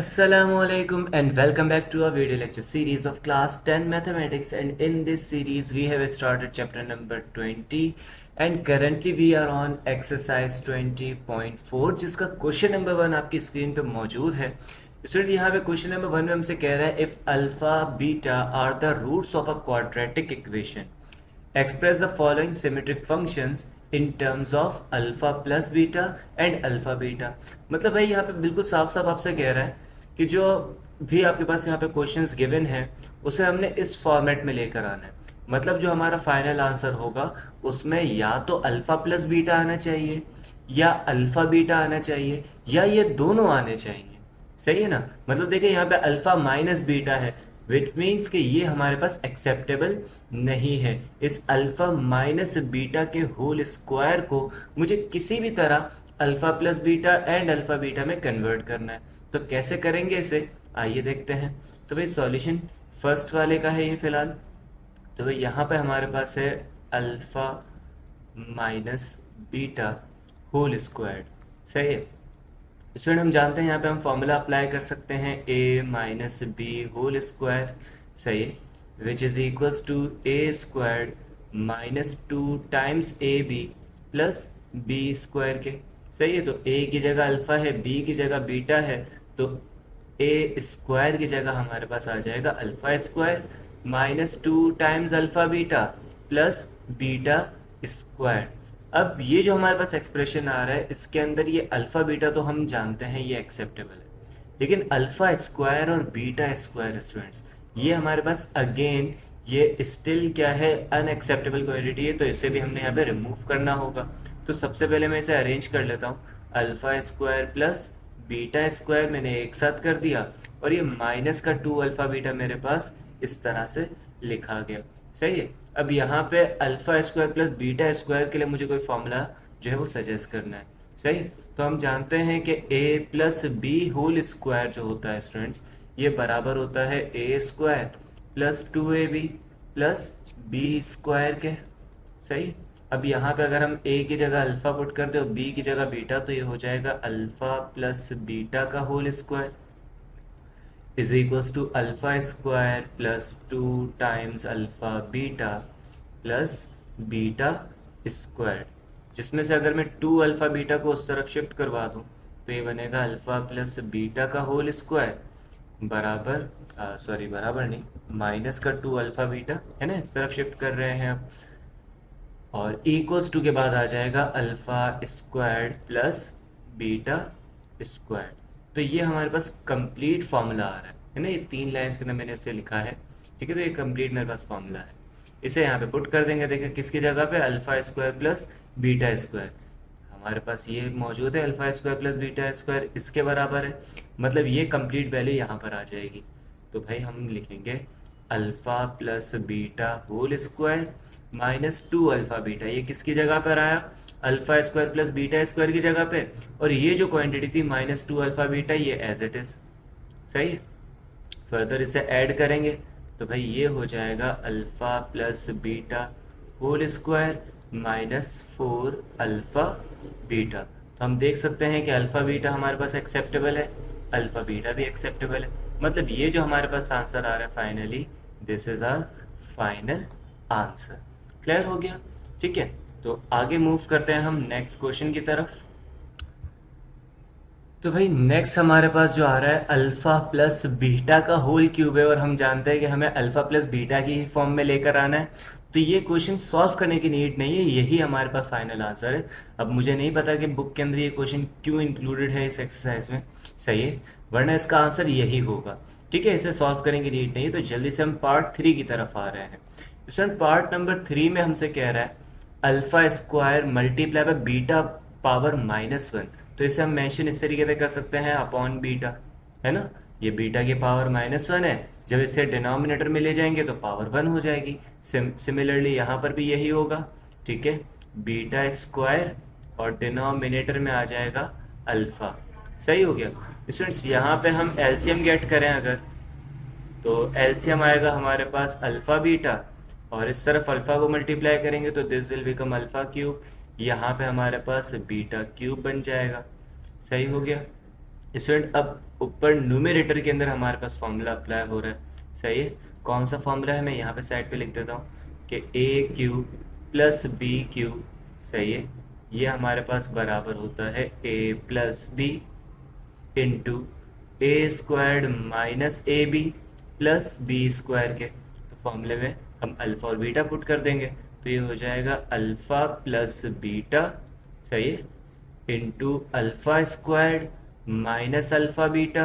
Assalamualaikum and welcome back to our video lecture series of class 10 mathematics, and in this series we have started chapter number 20 and currently we are on exercise 20.4 जिसका question number 1 आपकी screen पे मौजूद है। Student यहाँ पे question number 1 में हमसे कह रहा है if alpha beta are the roots of a quadratic equation express the following symmetric functions in terms of alpha plus beta and alpha beta. मतलब भाई यहाँ पे बिल्कुल साफ साफ आपसे कह रहा है कि जो भी आपके पास यहाँ पे क्वेश्चंस गिवन है उसे हमने इस फॉर्मेट में लेकर आना है। मतलब जो हमारा फाइनल आंसर होगा उसमें या तो अल्फा प्लस बीटा आना चाहिए या अल्फा बीटा आना चाहिए या ये दोनों आने चाहिए। सही है ना। मतलब देखिए यहाँ पे अल्फा माइनस बीटा है विच मीन्स कि ये हमारे पास एक्सेप्टेबल नहीं है। इस अल्फा माइनस बीटा के होल स्क्वायर को मुझे किसी भी तरह alpha plus beta and alpha beta में कन्वर्ट करना है। तो कैसे करेंगे इसे, आइए देखते हैं। तो भाई सॉल्यूशन फर्स्ट वाले का है ये फिलहाल। तो भाई यहाँ पे हमारे पास है alpha minus beta whole square. सही है स्टूडेंट, हम जानते हैं यहाँ पे हम फॉर्मूला अप्लाई कर सकते हैं a minus B whole square. सही है, which is equals to A square minus 2 times A B plus B square के। सही है, तो a की जगह अल्फा है, b की जगह बीटा है, तो a स्क्वायर की जगह हमारे पास आ जाएगा alpha square minus 2 times alpha beta plus beta square. अब ये जो हमारे पास एक्सप्रेशन आ रहा है इसके अंदर ये अल्फा बीटा तो हम जानते हैं ये एक्सेप्टेबल है, लेकिन अल्फा स्क्वायर और बीटा स्क्वायर स्टूडेंट्स ये हमारे पास अगेन ये स्टिल क्या है, अनएक्सेप्टेबल क्वांटिटी है। तो इसे भी हमने यहाँ पे रिमूव करना होगा। तो सबसे पहले मैं इसे अरेंज कर लेता हूँ। Alpha square plus beta square मैंने एक साथ कर दिया और ये माइनस का 2 अल्फा बीटा मेरे पास इस तरह से लिखा गया। सही है, अब यहाँ पे alpha square plus beta square के लिए मुझे कोई फॉर्मूला जो है वो सजेस्ट करना है। सही, तो हम जानते हैं कि a plus B whole square जो होता है स्टूडेंट्स ये बराबर होता है A square plus 2ab plus B square के। सही, अब यहाँ पे अगर हम a की जगह अल्फा पुट कर दे और b की जगह बीटा तो ये हो जाएगा अल्फा प्लस बीटा का whole square is equals to alpha square plus 2 times alpha beta plus beta square, जिसमें से अगर मैं 2 अल्फा बीटा को उस तरफ शिफ्ट करवा दूं तो ये बनेगा अल्फा प्लस बीटा का होल स्क्वायर बराबर सॉरी बराबर नहीं, माइनस का 2 अल्फा बीटा है ना, इस तरफ शिफ्ट कर रहे हैं अब, और इक्वल्स टू के बाद आ जाएगा alpha square plus beta square. तो ये हमारे पास कंप्लीट फार्मूला आ रहा है ना, ये 3 लाइंस के अंदर मैंने इसे लिखा है। ठीक है, तो ये कंप्लीट मेरे पास फार्मूला है। इसे यहाँ पे पुट कर देंगे। देखिए किसकी जगह पे, alpha square plus beta square हमारे पास ये मौजूद है, alpha square plus beta square इसके बराबर है। मतलब ये कंप्लीट वैल्यू यहाँ पर आ जाएगी। तो भाई हम लिखेंगे alpha plus beta whole square minus 2 alpha beta, ये किसकी जगह पर आया, alpha square plus beta square की जगह पे, और ये जो क्वांटिटी थी माइनस 2 अल्फा बीटा ये एज इट इज। सही है, फर्दर इसे ऐड करेंगे तो भाई ये हो जाएगा alpha plus beta whole square minus 4 alpha beta. तो हम देख सकते हैं कि अल्फा बीटा हमारे पास एक्सेप्टेबल है, अल्फा बीटा भी एक्सेप्टेबल है। मतलब ये जो हमारे पास आंसर आ रहा है finally this is our final answer. Clear हो गया। ठीक है, तो आगे मूव करते हैं हम नेक्स्ट क्वेश्चन की तरफ। तो भाई नेक्स्ट हमारे पास जो आ रहा है अल्फा प्लस बीटा का होल क्यूब है और हम जानते हैं कि हमें अल्फा प्लस बीटा की फॉर्म में लेकर आना है। तो ये क्वेश्चन सॉल्व करने की नीड नहीं है, यही हमारे पास फाइनल आंसर है। अब मुझे नहीं पता कि बुक के अंदर ये क्वेश्चन क्यों इंक्लूडेड है इस एक्सरसाइज में। सही है, वरना इसका आंसर यही होगा। ठीक है, इसे सॉल्व करने की नीड नहीं है। तो जल्दी से हम पार्ट 3 की तरफ आ रहे हैं। स्टूडेंट पार्ट नंबर 3 में हमसे कह रहा है alpha square multiply by beta power -1। तो इसे हम मेंशन इस तरीके से कर सकते हैं अपॉन बीटा, है ना। ये बीटा की पावर -1 है, जब इसे डिनोमिनेटर में ले जाएंगे तो पावर 1 हो जाएगी। सिमिलरली यहाँ पर भी यही होगा। ठीक है, बीटा स्क्वायर और डिनोमिनेटर में आ जाएगा अल्फा। सही हो गया स्टूडेंट्स। यहाँ पे हम एलसीएम गेट करें अगर, तो एलसीएम आएगा हमारे पास अल्फा बीटा और इस तरफ अल्फा को मल्टीप्लाई करेंगे तो this will become alpha cube. यहाँ पे हमारे पास बीटा क्यूब बन जाएगा। सही हो गया। स्टूडेंट अब ऊपर न्यूमरेटर के अंदर हमारे पास फॉर्मूला अप्लाई हो रहा है, सही है। कौन सा फॉर्मूला है, मैं यहाँ पे साइड पे लिख देता हूँ कि A cube plus B cube, सही है, ये हमारे पास बराबर होता है A plus B into A squared minus A B plus B square के। तो फॉर्मूले में हम अल्फ़ा और बीटा पुट कर देंगे, तो ये हो जाएगा अल्फ़ा प्लस बीटा, सही है, into alpha squared minus alpha beta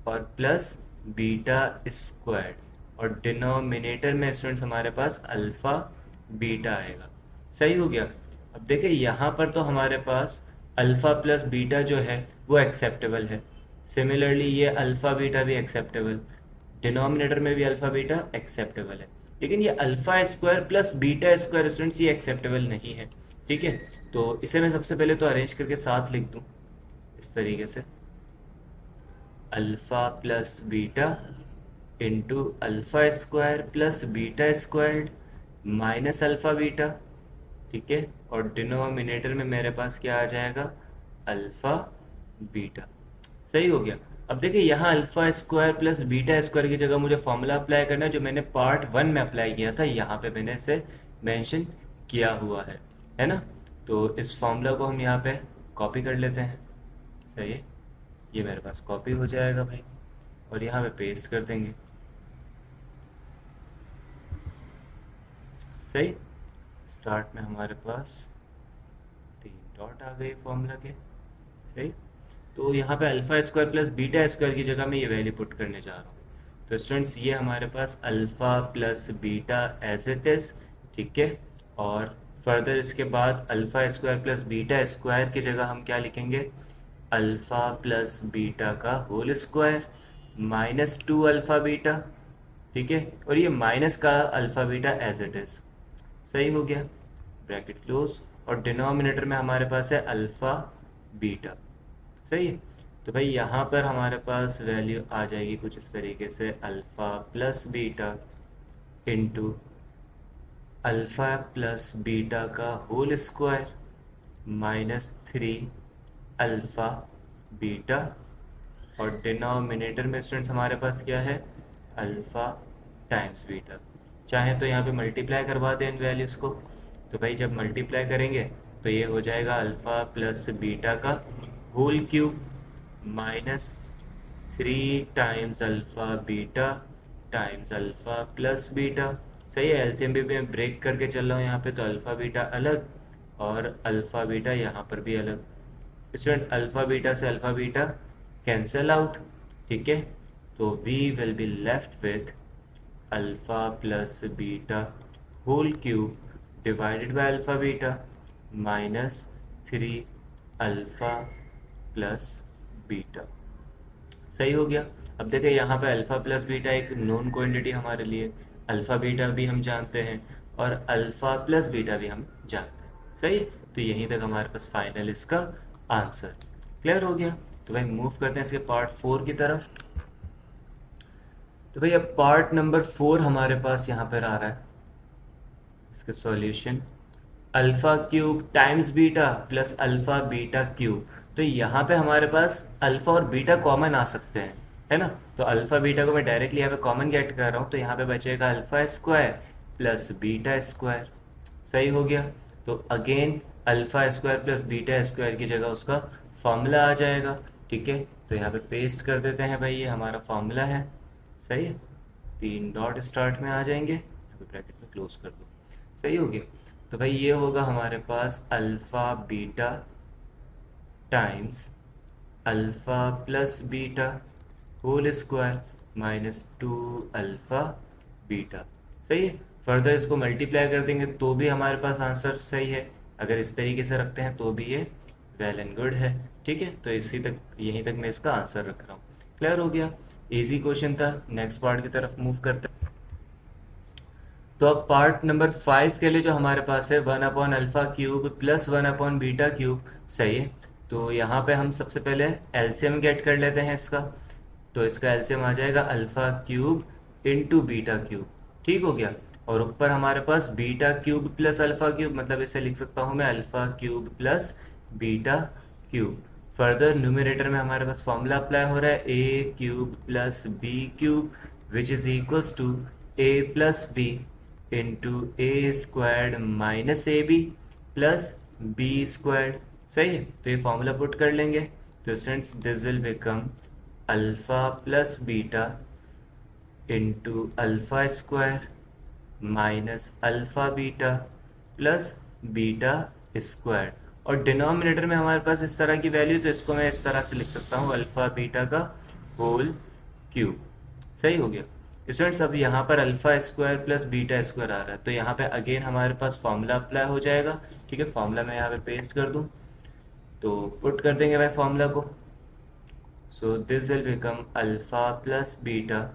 और प्लस बीटा स्क्वायर्ड, और डिनोमिनेटर में स्टूडेंट्स हमारे पास अल्फ़ा बीटा आएगा। सही हो गया। अब देखिए यहाँ पर तो हमारे पास अल्फ़ा प्लस बीटा जो है वो एक्सेप्टेबल है, सिमिलरली ये अल्फ़ा बीटा भी एक्सेप्टेबल, डिनोमिनेटर में भी अल्फ़ा बीटा एक्सेप्टेबल है, लेकिन ये alpha square plus beta square students ये एक्सेप्टेबल नहीं है। ठीक है, तो इसे मैं सबसे पहले तो अरेंज करके साथ लिख दूँ इस तरीके से, alpha plus beta into alpha square plus beta squared minus alpha beta, ठीक है, और डिनोमिनेटर में मेरे पास क्या आ जाएगा, अल्फ़ा बीटा। सही हो गया। अब देखिए यहाँ alpha square plus beta square की जगह मुझे फॉर्मूला अप्लाई करना है जो मैंने पार्ट 1 में अप्लाई किया था, यहाँ पे मैंने इसे मेंशन किया हुआ है ना। तो इस फॉर्मूला को हम यहाँ पे कॉपी कर लेते हैं, सही है, ये मेरे पास कॉपी हो जाएगा भाई, और यहाँ पे पेस्ट कर देंगे, सही। स्टार्ट में हमारे पास 3 डॉट आ गए फॉर्मूला के, सही। तो यहाँ पे alpha square plus beta square की जगह मैं ये वैल्यू पुट करने जा रहा हूँ। तो स्टूडेंट्स ये हमारे पास alpha plus beta as it is, ठीक है, और फर्दर इसके बाद alpha square plus beta square की जगह हम क्या लिखेंगे, अल्फ़ा प्लस बीटा का whole square minus 2 alpha beta, ठीक है, और ये माइनस का alpha beta as it is. सही हो गया, ब्रैकेट क्लोज, और डिनोमिनेटर में हमारे पास है अल्फ़ा बीटा, सही है। तो भाई यहाँ पर हमारे पास वैल्यू आ जाएगी कुछ इस तरीके से, alpha plus beta into alpha plus beta का whole square minus 3 alpha beta, और डिनोमिनेटर में स्टूडेंट्स हमारे पास क्या है, अल्फ़ा टाइम्स बीटा। चाहे तो यहाँ पे मल्टीप्लाई करवा दें इन वैल्यूज़ को, तो भाई जब मल्टीप्लाई करेंगे तो ये हो जाएगा अल्फ़ा प्लस बीटा का whole cube minus 3 times alpha beta times alpha plus beta. सही है, एलसीएम भी मैं ब्रेक करके चल रहा हूँ यहाँ पे, तो अल्फ़ा बीटा अलग और अल्फ़ा बीटा यहाँ पर भी अलग। स्टूडेंट अल्फ़ा बीटा से अल्फ़ा बीटा कैंसिल आउट, ठीक है, तो we will be left with alpha plus beta whole cube divided by alpha beta minus 3 alpha plus beta. सही हो गया। अब देखिए यहाँ पे अल्फ़ा प्लस बीटा एक नॉन क्वांटिटी हमारे लिए, अल्फ़ा बीटा भी हम जानते हैं और अल्फ़ा प्लस बीटा भी हम जानते हैं, सही। तो यहीं तक हमारे पास फाइनल इसका आंसर क्लियर हो गया। तो भाई मूव करते हैं इसके पार्ट 4 की तरफ। तो भाई अब पार्ट नंबर 4 हमारे पास यहाँ पर आ रहा है, इसका solution alpha cube times beta plus alpha beta cube. तो यहाँ पे हमारे पास अल्फ़ा और बीटा कॉमन आ सकते हैं, है ना। तो अल्फ़ा बीटा को मैं डायरेक्टली यहाँ पे कॉमन गेट कर रहा हूँ, तो यहाँ पे बचेगा alpha square plus beta square. सही हो गया। तो again alpha square plus beta square की जगह उसका फॉर्मूला आ जाएगा, ठीक है। तो यहाँ पे पेस्ट कर देते हैं भाई, ये हमारा फॉर्मूला है, सही है। 3 डॉट स्टार्ट में आ जाएंगे, यहाँ पे ब्रैकेट में क्लोज कर दो, सही हो गया। तो भाई ये होगा हमारे पास alpha beta times alpha plus beta whole square minus 2 alpha beta, सही है। फर्दर इसको मल्टीप्लाई कर देंगे तो भी हमारे पास आंसर सही है, अगर इस तरीके से रखते हैं तो भी ये वेल एंड गुड है, ठीक है। तो इसी तक, यहीं तक मैं इसका आंसर रख रहा हूँ। क्लियर हो गया, इजी क्वेश्चन था। नेक्स्ट पार्ट की तरफ मूव करते हैं। तो अब पार्ट नंबर 5 के लिए जो हमारे पास है 1 upon alpha cube plus 1 upon beta cube, सही है। तो यहाँ पे हम सबसे पहले एलसीएम गेट कर लेते हैं इसका, तो इसका एलसीएम आ जाएगा alpha cube into beta cube, ठीक हो गया। और ऊपर हमारे पास beta cube plus alpha cube, मतलब इसे लिख सकता हूँ मैं alpha cube plus beta cube. Further numerator में हमारे पास फॉर्मूला अप्लाई हो रहा है A cube plus B cube which is equals to A plus B into A squared minus A B plus B squared. सही है, तो ये फॉर्मूला पुट कर लेंगे। तो students this will become alpha plus beta into alpha square minus alpha beta plus beta square, और denominator में हमारे पास इस तरह की वैल्यू, तो इसको मैं इस तरह से लिख सकता हूँ अल्फा बीटा का होल क्यूब। सही हो गया स्टूडेंट्स। अब यहाँ पर alpha square plus beta square आ रहा है, तो यहाँ पे अगेन हमारे पास फॉर्मूला अप्लाई हो जाएगा। ठीक है, फॉर्मूला मैं यहाँ पे पेस्ट कर दूँ, तो पुट कर देंगे भाई फॉर्मूला को। So this will become alpha plus beta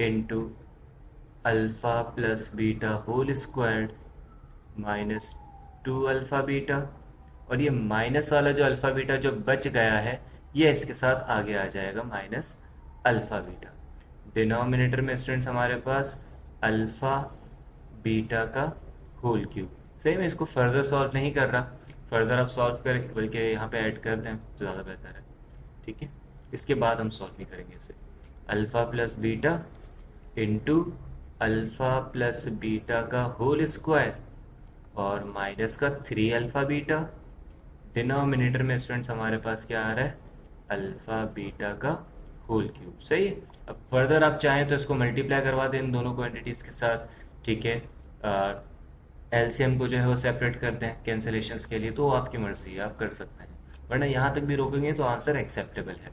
into alpha plus beta whole squared minus 2 alpha beta, और ये माइनस वाला जो अल्फा बीटा जो बच गया है ये इसके साथ आगे आ जाएगा माइनस अल्फा बीटा। डिनोमिनेटर में स्टूडेंट्स हमारे पास अल्फा बीटा का होल क्यूब। सही में इसको फर्दर सॉल्व नहीं कर रहा, फर्दर आप सॉल्व करें बल्कि यहाँ पे ऐड कर दें तो ज़्यादा बेहतर है। ठीक है, इसके बाद हम सॉल्व नहीं करेंगे इसे। Alpha plus beta into alpha plus beta का होल स्क्वायर और माइनस का 3 अल्फा बीटा। डिनोमिनेटर में स्टूडेंट्स हमारे पास क्या आ रहा है, अल्फा बीटा का होल क्यूब। सही है, अब फर्दर आप चाहें तो इसको मल्टीप्लाई करवा दें इन दोनों क्वांटिटीज़ के साथ। ठीक है, एलसीएम को जो है वो सेपरेट कर दें कैंसिलेशंस के लिए, तो आपकी मर्जी है, आप कर सकते हैं, वरना यहाँ तक भी रोकेंगे तो आंसर एक्सेप्टेबल है।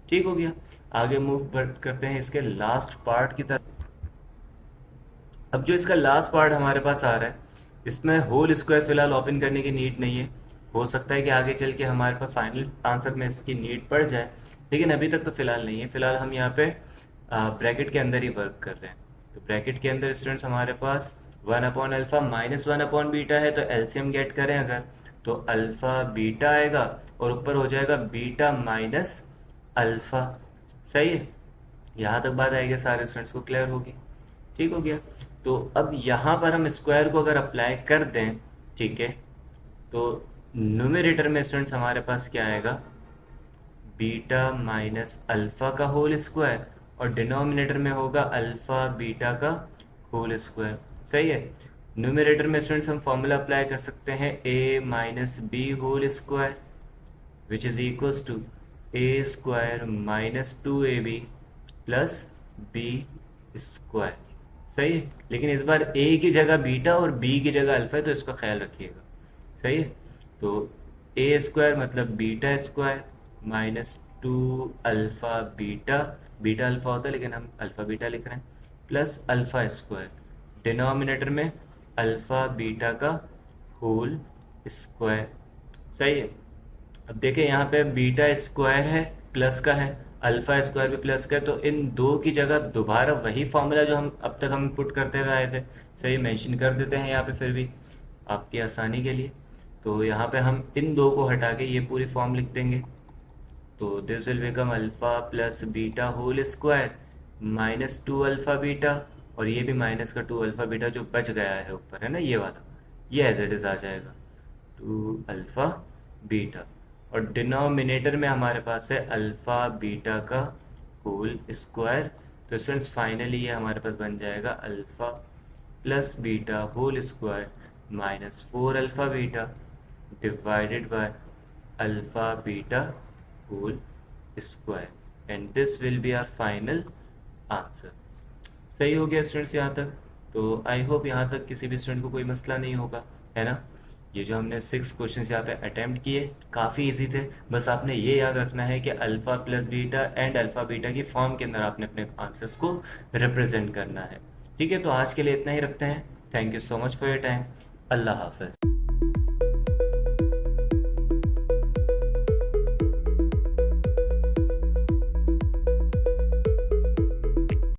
ठीक हो गया, आगे मूव करते हैं इसके लास्ट पार्ट की तरफ। अब जो इसका लास्ट पार्ट हमारे पास आ रहा है, इसमें होल स्क्वायर फिलहाल ओपन करने की नीड नहीं है, हो सकता है कि आगे चल के हमारे पास फाइनल आंसर में इसकी नीड पड़ जाए, लेकिन अभी तक तो फिलहाल नहीं है। फिलहाल हम यहाँ पे ब्रैकेट के अंदर ही वर्क कर रहे हैं। तो ब्रैकेट के अंदर स्टूडेंट्स हमारे पास 1 upon alpha minus 1 upon beta है, तो एलसीएम गेट करें अगर, तो अल्फा बीटा आएगा और ऊपर हो जाएगा बीटा माइनस अल्फा। सही है, यहाँ तक बात आएगी, सारे स्टूडेंट्स को क्लियर होगी। ठीक हो गया, तो अब यहाँ पर हम स्क्वायर को अगर अप्लाई कर दें, ठीक है, तो न्यूमरेटर में स्टूडेंट्स हमारे पास क्या आएगा, बीटा माइनस अल्फा का होल स्क्वायर, और डिनोमिनेटर में होगा अल्फा बीटा का होल स्क्वायर। सही है, न्यूमरेटर में स्टूडेंट्स हम फॉर्मूला अप्लाई कर सकते हैं a minus B whole square which is equals to A square minus 2ab plus B square. सही है, लेकिन इस बार a की जगह बीटा और b की जगह अल्फा है, तो इसका ख्याल रखिएगा। सही है, तो a स्क्वायर मतलब beta square minus 2 alpha beta, beta alpha होता है लेकिन हम अल्फा बीटा लिख रहे हैं, प्लस अल्फा स्क्वायर, डिनोमिनेटर में अल्फा बीटा का होल स्क्वायर। सही है, अब देखें यहाँ पे बीटा स्क्वायर है प्लस का है, अल्फा स्क्वायर भी प्लस का है, तो इन दो की जगह दोबारा वही फॉर्मूला जो हम अब तक हम पुट करते हुए आए थे, सही मेंशन कर देते हैं यहाँ पे फिर भी आपकी आसानी के लिए। तो यहाँ पे हम इन दो को हटा के ये पूरी फॉर्म लिख देंगे, तो this will become alpha plus beta whole square minus 2 alpha beta, और ये भी माइनस का 2 अल्फा बीटा जो बच गया है ऊपर है ना ये वाला, ये एज इट इज आ जाएगा 2 अल्फा बीटा, और डिनोमिनेटर में हमारे पास है अल्फा बीटा का होल स्क्वायर। तो स्टूडेंट्स फाइनली ये हमारे पास बन जाएगा alpha plus beta whole square minus 4 alpha beta divided by alpha beta whole square, and this will be our final answer. सही हो गया स्टूडेंट्स यहाँ तक? तो आई होप यहाँ तक किसी भी स्टूडेंट को कोई मसला नहीं होगा, है ना। ये जो हमने 6 क्वेश्चंस यहाँ पे अटेम्प्ट किए काफ़ी इजी थे, बस आपने ये याद रखना है कि alpha plus beta and alpha beta की फॉर्म के अंदर आपने अपने आंसर्स को रिप्रेजेंट करना है। ठीक है, तो आज के लिए इतना ही रखते हैं। Thank you so much for your time. अल्लाह हाफ़िज़।